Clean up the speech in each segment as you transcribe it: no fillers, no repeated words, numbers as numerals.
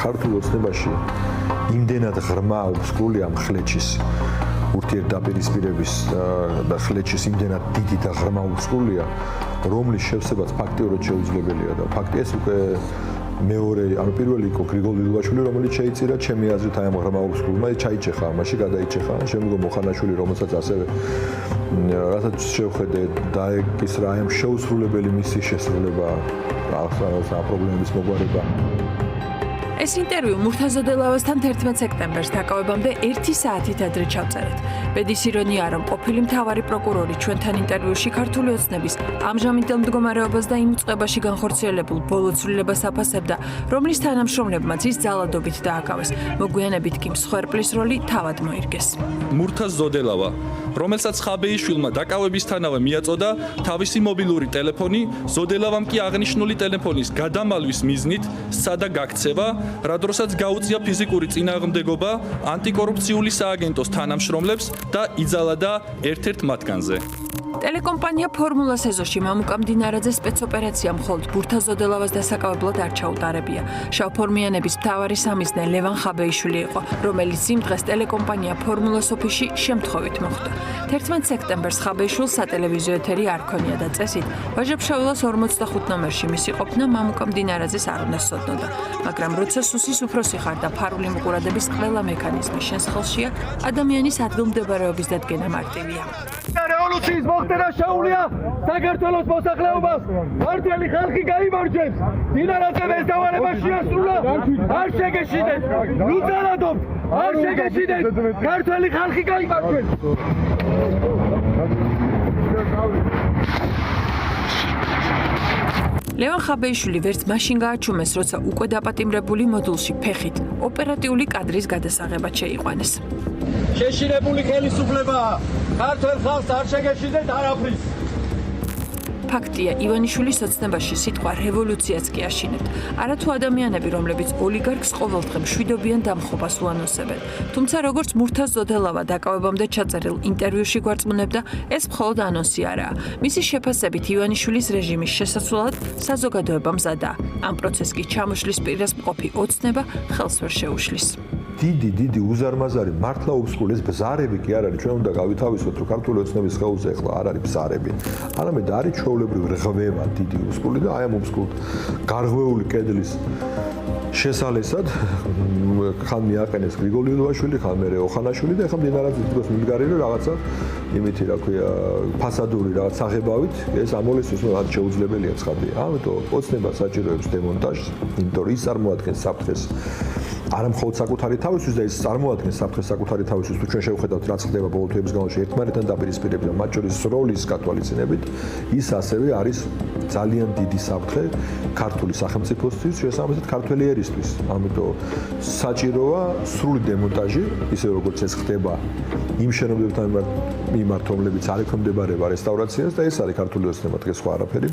ქართულ ოცნებაში იმდენად ღრმა უბსკულია მხლეჩის ურთიერთდაპირისპირების და ხლეჩის იმდენად დიდი და ღრმა უბსკულია, რომლის შევსებაც ფაქტიურად შეუძლებელია და ფაქტია ეს უკვე მეორე, ანუ პირველი იყო გრიგოლ ვილვაშვილი, რომელიც შეიწირა ჩემი აზრით აი ამ ღრმა უბსკულმა, ჩაიჭეხა, ამაში გადაიჭეხა, შემდგომ მოხანაშვილი, რომელსაც ასევე რასაც შევხედე დაეკისრა აი ამ შეუსრულებელი მისიის შესრულება, ახლა პრობლემების მოგვარება. ეს ინტერვიუ მურთაზოდელავასთან 11 სექტემბერს დაკავებამდე 1 საათით ადრე ჩავწერეთ. ბედის ირონიაა, რომ ყოფილი მთავარი პროკურორი ჩვენთან ინტერვიუში ქართული ოცნების ამჟამინდელ მდგომარეობას და იმ უწყებაში განხორციელებულ ბოლო ცვლილებას აფასებდა, რომლის თანამშრომლებმაც ის ძალადობით დააკავეს. მოგვიანებით კი მსხვერპლის როლი თავად მოირგეს. მურთაზოდელავა, რომელსაც ხაბეიშვილმა დაკავებისთანავე მიაწოდა თავისი მობილური ტელეფონი, ზოდელავამ კი აღნიშნული ტელეფონის გადამალვის მიზნით სცადა გაქცევა, რა დროსაც გაუწია ფიზიკური წინააღმდეგობა ანტიკორუფციული სააგენტოს თანამშრომლებს და იძალადა ერთ-ერთ მათგანზე. ტელეკომპანია ფორმულა სეზონში მამუკა მდინარაძე სპეცოპერაცია მხოლოდ მურთაზოდელავას დასაკავებლად არ ჩაუტარებია. შავფორმიანების მთავარი სამიზნე ლევან ხაბეიშვილი იყო, რომელიც იმ დღეს ტელეკომპანია ფორმულას ოფისში შემთხვევით მოხვდა. 11 სექტემბერს ხაბეიშვილს სატელევიზიო ეთერი არ ქონია და წესით ვაჟა-ფშაველას 45 ნომერში მისი ყოფნა მამუკა მდინარაძეს არ უნდა სცოდნოდა. მაგრამ როცა სუსის უფროსი ხარ და ფარული მყურადების ყველა მექანიზმი შენს ხელშია, ადამიანის ადგილმდებარეობის დადგენა მარტივია. რევოლუციის მოხდენა შეუძლია საქართველოს მოსახლეობას. ქართველი ხალხი გაიმარჯვებს. დინარაძემ ეს დავალება შეასრულა. არ შეგეშინეთ. ნუ ძალადობთ. არ შეგეშინეთ. ქართველი ხალხი გაიმარჯვებს. ლევან ხაბეიშვილი ვერც მაშინ გააჩუმეს, როცა უკვე დაპატიმრებული მოდულში ფეხით ოპერატიული კადრის გადასაღებად შეიყვანეს. შეშინებული ხელისუფლებაა. ქართველ ხალხს არ შეგეშინეთ არაფრის. ფაქტია, ივანიშვილის ოცნებაში სიტყვა რევოლუციაც კი აშინებთ. არათუ ადამიანები, რომლებიც ოლიგარქს ყოველდღე მშვიდობიან დამხობას უანონსებენ. თუმცა როგორც მურთაზოდელავა დაკავებამდე ჩაწერილ ინტერვიუში გვარწმუნებდა, ეს მხოლოდ ანონსი არაა. მისი შეფასებით ივანიშვილის რეჟიმის შესაცვლად საზოგადოება მზადაა. ამ პროცესს კი ჩამოშლის პირას მყოფი ოცნება ხელს ვერ შეუშლის. დიდი უზარმაზარი მართლა უბსკულის ბზარები კი არ არის, ჩვენ უნდა გავითავისოთ, რომ ქართული ოცნების ხელზე ახლა არ არის ბზარები. არამედ არის ჩვეულებრივი რღვევა დიდი უბსკული და აი ამ უბსკულთ გარღვეული კედლის შესალესად ხან მიაყენეს გრიგოლ ვილვაშვილი, ხან მერე ოხანაშვილი და ახლა მდინარაძე თვითონ მიდგარი რომ რაღაცა იმითი რა ქვია ფასადური რაღაც საღებავით ეს ამოლესოს რაც შეუძლებელია ცხადია. ამიტომ ოცნება საჭიროებს დემონტაჟს, იმიტომ რომ ის წარმოადგენს საფრთხეს არა მხოლოდ საკუთარი თავისთვის და ის წარმოადგენს საფრთხეს საკუთარი თავისთვის, თუ ჩვენ შევხედავთ რაც ხდება ბოლო თვეების განმავლობაში ერთმანეთთან დაპირისპირებით და მათ შორის როლის გათვალისწინებით, ის ასევე არის ძალიან დიდი საფრთხე ქართული სახელმწიფოსთვის, შესაბამისად ქართველი ერისთვის. ამიტომ საჭიროა სრული დემონტაჟი, ისე როგორც ეს ხდება იმ შენობებთან მიმართ, რომლებიც არ ექვემდებარება რესტავრაციას და ეს არის ქართული ოცნება, დღეს სხვა არაფერი.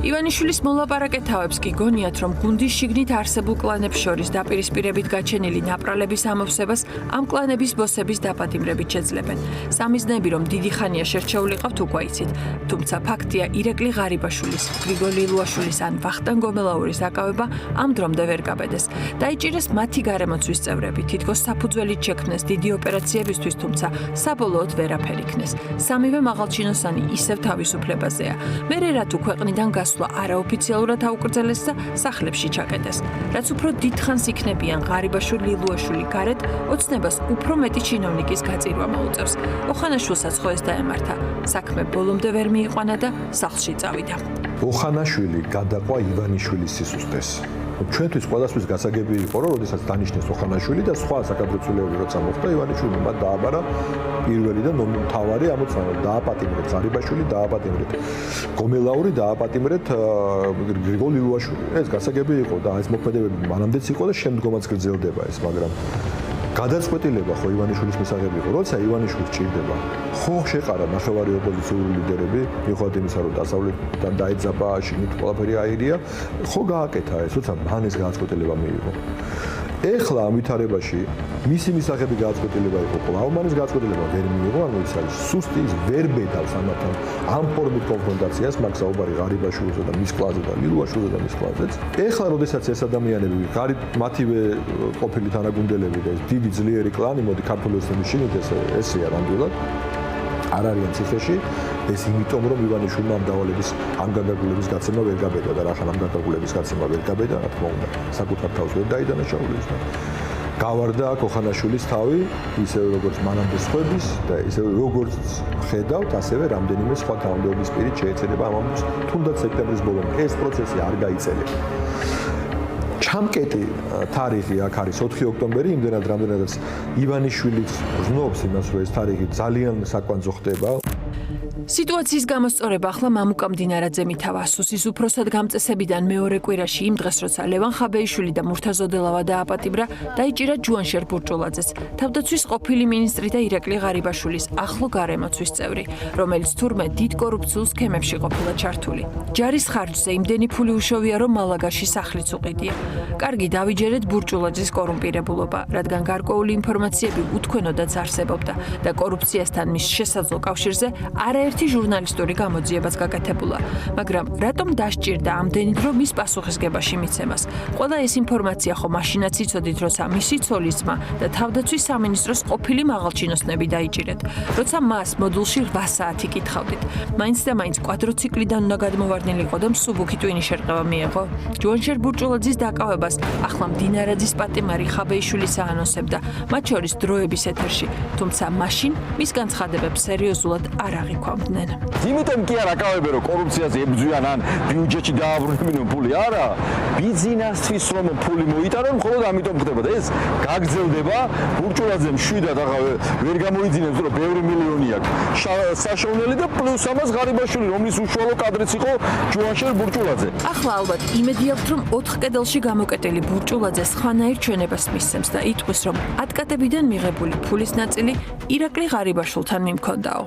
ივანიშვილის მოლაპარაკე თავებს კი გონიათ, რომ გუნდის შიგნით არსებულ კლანებს შორის დაპირისპირებით გაჩენილი ნაპრალების ამოვსებას ამ კლანების ბოსების დაპატიმრებით შეძლებენ. სამიზნეები, რომ დიდი ხანია შერჩეული ყავთ, უკვე იცით. თუმცა ფაქტია, ირაკლი ღარიბაშვილის, გრიგოლ ილუაშვილის ან ვახტანგ გომელაურის დაკავება ამ დრომდე ვერ გაბედეს. დაიჭირეს მათი გარემოცვის წევრები, თითქოს საფუძველით შექმნეს დიდი ოპერაციებისთვის, თუმცა საბოლოოდ ვერაფერი იქნეს. სამივე მაღალჩინოსანი ისევ თავისუფლებაზეა. მერე რა თუ ქვეყნიდან გასვლა არაოფიციალურად აუკრძალეს და სახლებში ჩაკეტეს. რაც უფრო დიდხანს იქნებიან ღარიბაშვილი ილუაშვილი გარეთ, ოცნებას უფრო მეტი ჩინოვნიკის გაწირვა მოუწევს. ოხანაშვილსაც ხო ეს დაემართა. საქმე ბოლომდე ვერ მიიყვანა და სახლში წავიდა. ოხანაშვილი გადაყვა ივანიშვილის სისუსტეს. ჩვენთვის ყველასთვის გასაგები იყო, რომ როდესაც დანიშნეს ოხანაშვილი და სხვა საკადროცულები როცა მოხდა, ივანიშვილი მათ დააბარა პირველი და მთავარი ამოცანა დააპატიმრეთ ღარიბაშვილი, დააპატიმრეთ გომელაური, დააპატიმრეთ გრიგოლ ილუაშვილი. ეს გასაგები იყო და ეს მოქმედებები მანამდეც იყო და შემდგომაც გრძელდება ეს, მაგრამ გადაწყვეტილება ხო ივანიშვილის მისაღები იყო, როცა ივანიშვილს ჭირდება. ხო შეყარა ნახევარი ოპოზიციური ლიდერები, მიუხედავად იმისა, რომ დასავლეთიდან დაეძაბა, შიგნით ყველაფერი აირია, ხო გააკეთა ეს, როცა მან ეს გადაწყვეტილება მიიღო. ეხლა ამ ვითარებაში მისი მისაღები გააცვეთილება იყო კვლავ, მაინც გააცვეთილება ვერ მიიღო, ანუ ის არის სუსტი, ის ვერ ბედავს ამათთან ამ ფორმით კონფრონტაციას, მაგ საუბარი ღარიბაშვილზე და მის კლასზე და ლილუაშვილზე და მის კლასზეც. ეხლა როდესაც ეს ადამიანები, მათივე ყოფილი თანაგუნდელები და ეს დიდი ძლიერი კლანი, მოდი ქართული ოცნების შიგნით ესეა ნამდვილად არ არიან ციხეში, ეს იმიტომ რომ ივანიშვილმა ამ დავალების ამ გაგაგულების გაცემა ვერ გაბედა და რახან ამ გაგაგულების გაცემა ვერ გაბედა, რა თქმა უნდა, საკუთარ თავს ვერ დაიდანაშაულის და გავარდა ქოხანაშვილის თავი, ისე როგორც მანამდე სხვების და ისე როგორც ხედავთ, ასევე რამდენიმე სხვა თანამდებობის პირით შეეცედება ამ ამბავს, თუნდაც სექტემბრის ბოლომდე ეს პროცესი არ გაიწელება. ჩამკეტი თარიღი აქ არის 4 ოქტომბერი, იმდენად რამდენადაც ივანიშვილიც გზნობს იმას, რომ ეს თარიღი ძალიან საკვანძო ხდება. სიტუაციის გამოსწორება ახლა მამუკა მდინარაძე მითავა სუსის უფროსად გამწესებიდან მეორე კვირაში იმ დღეს, როცა ლევან ხაბეიშვილი და მურთაზოდელავა დააპატიმრა, დაიჭირა ჯუანშერ ბურჭულაძეს, თავდაცვის ყოფილი მინისტრი და ირაკლი ღარიბაშვილის ახლო გარემოცვის წევრი, რომელიც თურმე დიდ კორუფციულ სქემებში ყოფილა ჩართული. ჯარის ხარჯზე იმდენი ფული უშოვია, რომ მალაგაში სახლიც უყიდია. კარგი დავიჯერეთ ბურჭულაძის კორუმპირებულობა, რადგან გარკვეული ინფორმაციები უთქვენოდაც არსებობდა და კორუფციასთან მის შესაძლო კავშირზე არაერთი ჟურნალისტური გამოძიებაც გაკეთებულა, მაგრამ რატომ დასჭირდა ამდენი დრო მის პასუხისგებაში მიცემას? ყველა ეს ინფორმაცია ხო მაშინაც იცოდით, როცა მისი ცოლის ძმა და თავდაცვის სამინისტროს ყოფილი მაღალჩინოსნები დაიჭირეთ, როცა მას მოდულში 8 საათი კითხავდით. მაინც და მაინც კვადროციკლიდან უნდა გადმოვარდნილიყო და მსუბუქი ტვინი შერყევა მიეღო. ჯუანშერ ბურჭულაძის დაკავებას ახლა მდინარაძის პატიმარი ხაბეიშვილის აანონსებდა, მათ შორის დროების ეთერში, თუმცა მაშინ მის განცხადებებს სერიოზულად არ აღიქვამდნენ. იმიტომ კი არ აკავებენ რომ კორუფციაზე ებრძვიან ან ბიუჯეტში დააბრუნებინონ ფული, არა, ბიზნესთვის რომ ფული მოიტანონ, მხოლოდ ამიტომ ხდება და ეს გაგრძელდება. ბურჭულაძემ შვიდად აღა ვერ გამოიძინებს, რომ ბევრი მილიონი აქვს საშოვნელი და პლუს ამას ღარიბაშვილი, რომლის უშუალო კადრიც იყო ჯუანშერ ბურჭულაძე. ახლა ალბათ იმედი აქვს, რომ 4 კედელში გამოკეტილი ბურჭულაძე სხვანაირ ჩვენებას მისცემს და იტყვის, რომ ატკატებიდან მიღებული ფულის ნაწილი ირაკლი ღარიბაშვილთან მიმქონდაო.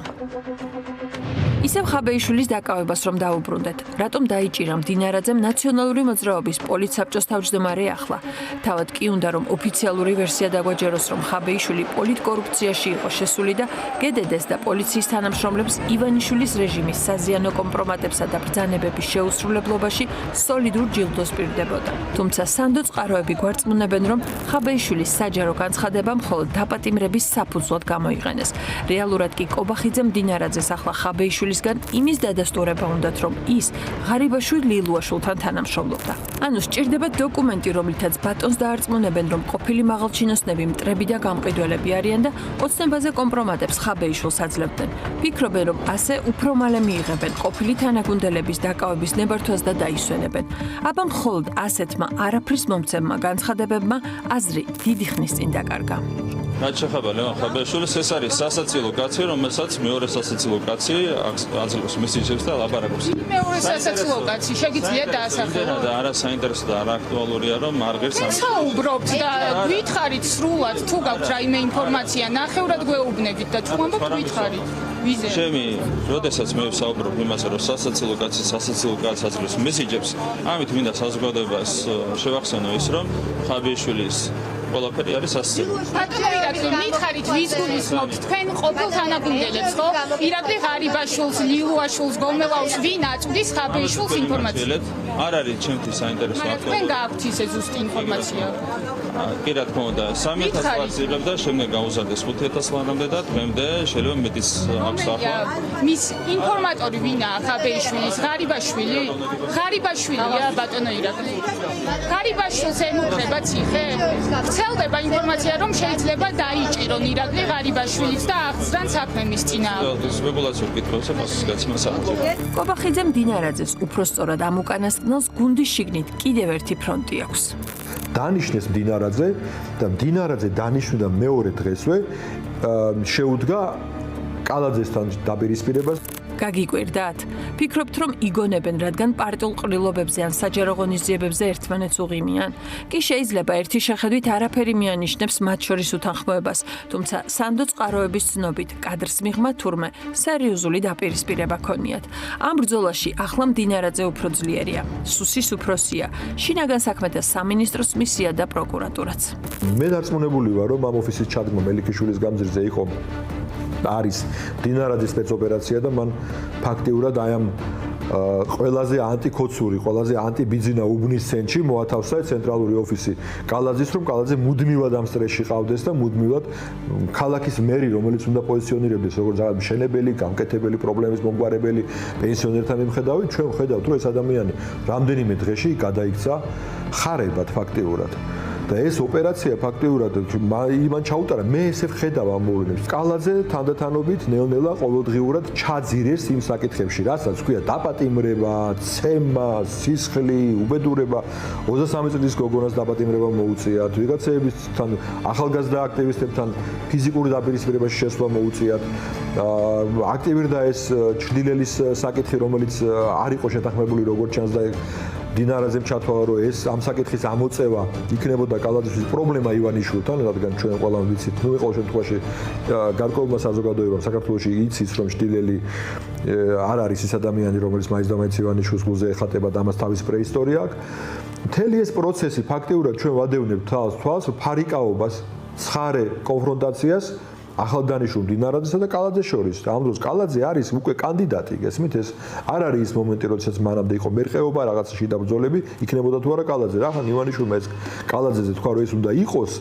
ისევ ხაბეიშვილის დაკავებას რომ დაუბრუნდეთ, რატომ დაიჭირა მდინარაძემ ნაციონალური მოძრაობის პოლიტსაბჭოს თავმჯდომარე ახლა? თავად კი უნდა რომ ოფიციალური ვერსია დაგვაჯეროს, რომ ხაბეიშვილი პოლიტკორუფციაში იყო შესული და გედედეს და პოლიციის თანამშრომლებს ივანიშვილის რეჟიმის საზიანო კომპრომატებსა და ბრძანებების შეუსრულებლობაში სოლიდურ ჯილდოს პირდებოდა. თუმცა სანდო წყაროები გვარწმუნებენ, რომ ხაბეიშვილის საჯარო განცხადება მხოლოდ დაპატიმრების საფუძვლად გამოიყენეს. რეალურად კი კობახიძე მდინარაძეს ახლა ხაბეიშვილისგან იმის დადასტურება უნდათ, რომ ის ღარიბაშვილი ლილუაშვილთან თანამშრომლობდა. ანუ სჭირდება დოკუმენტი, რომლითაც ბატონს დაარწმუნებენ, რომ ყოფილი მაღალჩინოსნები მტრები და გამყიდველები არიან და ოცნებაზე კომპრომატებს ხაბეიშვილს აძლევდნენ. ფიქრობენ, რომ ასე უფრო მალე მიიღებენ ყოფილი თანაგუნდელების დაკავების ნებართვას და დაისვენებენ. აბა მხოლოდ ასეთმა არაფრის მომცემმა განცხადებებმა აზრი დიდი ხნის წინ დაკარგა. რაც შეხება ლევან ხაბეიშვილის, ეს არის სასაცილო კაცი, რომელსაც მეორე სასაცილო კაცი აძლევს მესიჯებს და ლაპარაკობს. მეორე სასაცილო კაცი შეგიძლიათ დაასახელო? და არა საინტერესო და არა აქტუალურია, რომ არ ღირს ამ. საუბრობთ და გითხარით სრულად, თუ გაქვთ რაიმე ინფორმაცია, ნახევრად გვეუბნებით და თუ ამბობთ გითხარით. ვიზე? ჩემი, როდესაც მე ვსაუბრობ იმაზე, რომ სასაცილო კაცი სასაცილო კაცს აძლევს მესიჯებს, ამით მინდა საზოგადოებას შევახსენო ის, რომ ხაბეიშვილის ყველაფერი არის სასაცილო. ბატონო ირაკლი, მითხარით ვის გულისხმობთ თქვენ ყოფილ თანაგუნდელებს, ხო? ირაკლი ღარიბაშვილს, ლილუაშვილს, გომელაუს ვინ აწვდის ხაბეიშვილს ინფორმაცია? არ არის ჩემთვის საინტერესო თქვენ აქტუალური. გააქვთ ისე ზუსტი ინფორმაცია? კი რა თქმა უნდა, 3000 ლარს იღებ და შემდეგ გაუზარდეს 5000 ლარამდე და დღემდე შეიძლება მეტის აქვს ახლა. მის ინფორმატორი ვინაა ხაბეიშვილის? ღარიბაშვილი? ღარიბაშვილია ბატონო ირაკლი. ღარიბაშვილს ემუქრება ციხე? ვრცელდება ინფორმაცია, რომ შეიძლება დაიჭირონ ირაკლი ღარიბაშვილიც და აღძრან საქმე მის წინააღმდეგ. სპეკულაციურ კითხვებზე პასუხს გაცემა საჭიროა. კობახიძე მდინარაძეს უпростоრად ამ უკანასკნელს გუნდის შიგნით კიდევ ერთი ფრონტი აქვს. დანიშნეს მდინარაძე და მდინარაძე დანიშნდა მეორე დღესვე შეუდგა კალაძესთან დაპირისპირებას. გაგიკვირდათ? ფიქრობთ, რომ იგონებენ, რადგან პარტიულ ყრილობებზე ან საჯარო ღონისძიებებზე ერთმანეთს უღიმიან? კი შეიძლება ერთი შეხედვით არაფერი მიანიშნებს მათ შორის უთანხმოებას, თუმცა სანდო წყაროების ცნობით კადრს მიღმა თურმე სერიოზული დაპირისპირება ქონიათ. ამ ბრძოლაში ახლა მდინარაძე უფრო ძლიერია, სუსის უფროსია, შინაგან საქმეთა სამინისტროს მისია და პროკურატურაც. მე დარწმუნებული ვარ, რომ ამ ოფისის ჩადგმა მელიქიშვილის გამზირზე იყო არის მდინარაძის სპეცოპერაცია და მან ფაქტიურად აი ამ ყველაზე ანტიკოცური, ყველაზე ანტიბიძინა უბნის ცენტრში მოათავსა ცენტრალური ოფისი კალაძის, რომ კალაძე მუდმივად ამ სტრესში ყავდეს და მუდმივად ქალაქის მერი, რომელიც უნდა პოზიციონირებდეს როგორც მშენებელი, გამკეთებელი, პრობლემის მომგვარებელი, პენსიონერთა მიმხედავი, ჩვენ ვხედავთ, რომ ეს ადამიანი რამდენიმე დღეში გადაიქცა ხარებად ფაქტიურად. და ეს ოპერაცია ფაქტიურად იმან ჩაუტარა, მე ესე ვხედავ ამ მოვლენებს. კალაძე თანდათანობით ნელ-ნელა ყოველდღიურად ჩაძირეს იმ საკითხებში, რასაც ქვია დაპატიმრება, ცემა, სისხლი, უბედურება. 23 წლის გოგონას დაპატიმრება მოუწიათ, ვიღაცეებისთან, ახალგაზრდა აქტივისტებთან ფიზიკური დაპირისპირებაში შესვლა მოუწიათ. აქტივირდა ეს ჩრდილელის საკითხი, რომელიც არ იყო შეთანხმებული როგორც ჩანს და დინარაძემ ჩათვალა, რომ ეს ამ საკითხის ამოწევა იქნებოდა კალაძის პრობლემა ივანიშვილთან, რადგან ჩვენ ყველამ ვიცით, ნუ ყოველ შემთხვევაში გარკვეულმა საზოგადოებამ საქართველოში იცის, რომ ჩრდილელი არ არის ის ადამიანი, რომელიც მაინც და მაინც ივანიშვილს გულზე ეხატება და ამას თავის პრეისტორია აქვს. მთელი ეს პროცესი ფაქტიურად ჩვენ ვადევნებთ თვალს, რომ ფარიკაობას, ცხარე კონფრონტაციას ახალგანიშვილ დინარაძესა და კალაძეს შორის. ამ დროს კალაძე არის უკვე კანდიდატი, გესმით, ეს არ არის ის მომენტი, როდესაც მანამდე იყო მერყეობა, რაღაცა შიდა ბრძოლები, იქნებოდა თუ არა კალაძე. რახან ივანიშვილმა ეს კალაძეზე თქვა, რომ ეს უნდა იყოს,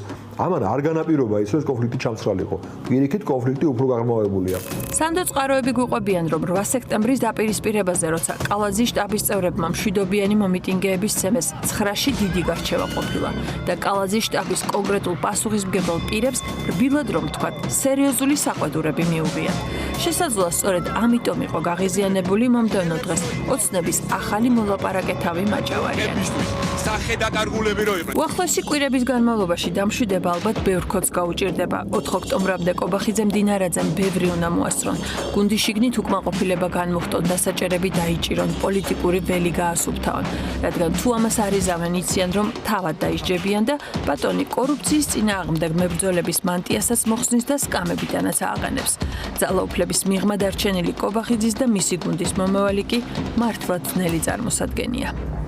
ამან არ განაპირობა ის, რომ ეს კონფლიქტი ჩამცხრალიყო. პირიქით კონფლიქტი უფრო გაღრმავებულია. სანდო წყაროები გვიყვებიან, რომ 8 სექტემბრის დაპირისპირებაზე, როცა კალაძის შტაბის წევრებმა მშვიდობიანი მომიტინგეების ცემეს 9-ში დიდი გარჩევა ყოფილა და კალაძის შტაბის კონკრეტულ პასუხისმგებელ პირებს რბილად რომ თქვათ, სერიოზული საყვედურები მიუღიათ. შესაძლოა სწორედ ამიტომ იყო გაღიზიანებული მომდევნო დღეს ოცნების ახალი მოლაპარაკეთავი მაჭავარიანი. სახედაკარგულები რო იყვნენ. უახლოესი კვირების განმავლობაში დამშვიდება ალბათ ბევრ ქოც გაუჭირდება. 4 ოქტომბრამდე კობახიძემ დინარაძემ ბევრი უნდა მოასწრონ. გუნდი შიგნით უკმაყოფილება განმუხტონ, დასაჭერები დაიჭირონ, პოლიტიკური ველი გაასუფთავონ. რადგან თუ ამას არ იზამენ, იციან რომ თავად დაისჯებიან და ბატონი კორუფციის წინააღმდეგ მებრძოლების მანტიასაც მოხსნის და სკამებიდანაც ააყენებს. ძალაუფლების მიღმა დარჩენილი კობახიძის და მისი გუნდის მომავალი კი მართლაც ძნელი წარმოსადგენია.